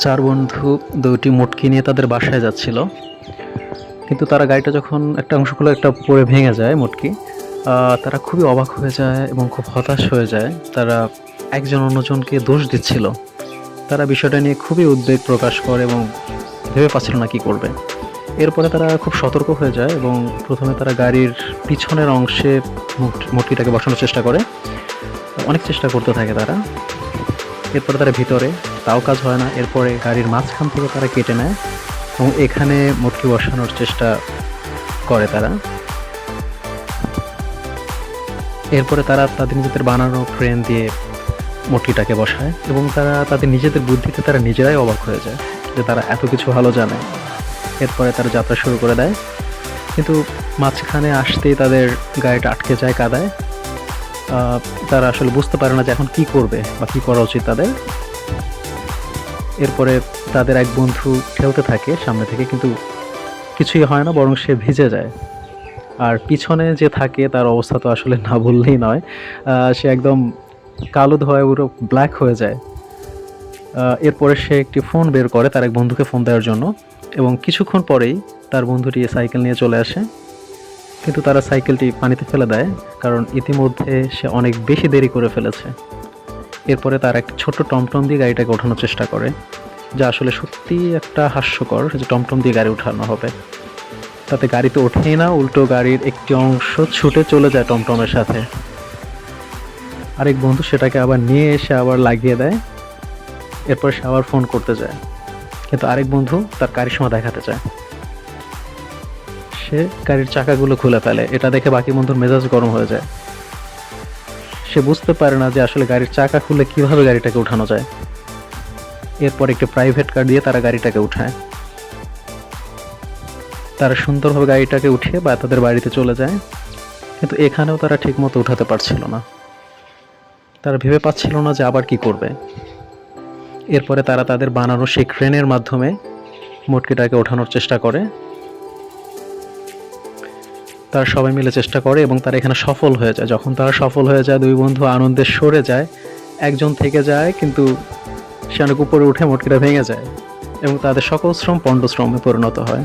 চার বন্ধু দুটি মোটকি নিয়ে তাদের বাসায় যাচ্ছিল, কিন্তু তারা গাড়িটা যখন একটা অংশগুলো একটা পড়ে ভেঙে যায় মোটকি, তারা খুবই অবাক হয়ে যায় এবং খুব হতাশ হয়ে যায়। তারা একজন অন্যজনকে দোষ দিচ্ছিল। তারা বিষয়টা নিয়ে খুবই উদ্বেগ প্রকাশ করে এবং ভেবে পাচ্ছিল না কী করবে। এরপরে তারা খুব সতর্ক হয়ে যায় এবং প্রথমে তারা গাড়ির পিছনের অংশে মোটকিটাকে বসানোর চেষ্টা করে। অনেক চেষ্টা করতে থাকে তারা। এরপরে তারা ভিতরে, তাও কাজ হয় না। এরপরে গাড়ির মাঝখান থেকে তারা কেটে নেয় এবং এখানে মোটকি বসানোর চেষ্টা করে তারা। এরপরে তারা তাদের নিজেদের বানানো ফ্রেম দিয়ে মোটকিটাকে বসায় এবং তারা তাদের নিজেদের বুদ্ধিতে তারা নিজেরাই অবাক হয়ে যায় যে তারা এত কিছু ভালো জানে। এরপরে তারা যাত্রা শুরু করে দেয়, কিন্তু মাঝখানে আসতেই তাদের গাড়িটা আটকে যায় কাদায়। তারা আসলে বুঝতে পারে না যে এখন কী করবে বা কী করা উচিত তাদের। এরপরে তাদের এক বন্ধু ঠেলতে থাকে সামনে থেকে, কিন্তু কিছুই হয় না, বরং সে ভিজে যায়। আর পিছনে যে থাকে তার অবস্থা তো আসলে না বললেই নয়। সে একদম কালো ধোঁয়ায় পুরো ব্ল্যাক হয়ে যায়। এরপরে সে একটি ফোন বের করে তার এক বন্ধুকে ফোন দেওয়ার জন্য, এবং কিছুক্ষণ পরেই তার বন্ধুটি সাইকেল নিয়ে চলে আসে। কিন্তু তারা সাইকেলটি পানিতে ফেলে দেয়, কারণ ইতিমধ্যে সে অনেক বেশি দেরি করে ফেলেছে। এরপরে তার এক ছোট্ট টমটম দিয়ে গাড়িটাকে ওঠানোর চেষ্টা করে, যা আসলে সত্যিই একটা হাস্যকর যে টমটম দিয়ে গাড়ি ওঠানো হবে। তাতে গাড়িতে ওঠেই না, উল্টো গাড়ির একটি অংশ ছুটে চলে যায় টমটমের সাথে। আরেক বন্ধু সেটাকে আবার নিয়ে এসে আবার লাগিয়ে দেয়। এরপর সে আবার ফোন করতে যায়, কিন্তু আরেক বন্ধু তার কারিশমা দেখাতে চায়। সে গাড়ির চাকাগুলো খুলে ফেলে। এটা দেখে বাকি বন্ধুর মেজাজ গরম হয়ে যায়। সে বুঝতে পারে না যে আসলে গাড়ির চাকা খুলে কিভাবে গাড়িটাকে উঠানো যায়। এরপর একটি প্রাইভেট কার দিয়ে তারা গাড়িটাকে উঠায়। তারা সুন্দরভাবে গাড়িটাকে উঠিয়ে বা তাদের বাড়িতে চলে যায়, কিন্তু এখানেও তারা ঠিকমতো উঠাতে পারছিল না। তারা ভেবে পাচ্ছিল না যে আবার কি করবে। এরপরে তারা তাদের বানানো সেই ক্রেনের মাধ্যমে মোটকিটাকে ওঠানোর চেষ্টা করে। তারা সবাই মিলে চেষ্টা করে এবং তারা এখানে সফল হয়ে যায়। যখন তারা সফল হয়ে যায়, দুই বন্ধু আনন্দে সরে যায়। একজন থেকে যায়, কিন্তু সে অনেক উপরে উঠে মোটকিটা ভেঙে যায় এবং তাদের সকল শ্রম পণ্ড শ্রমে পরিণত হয়।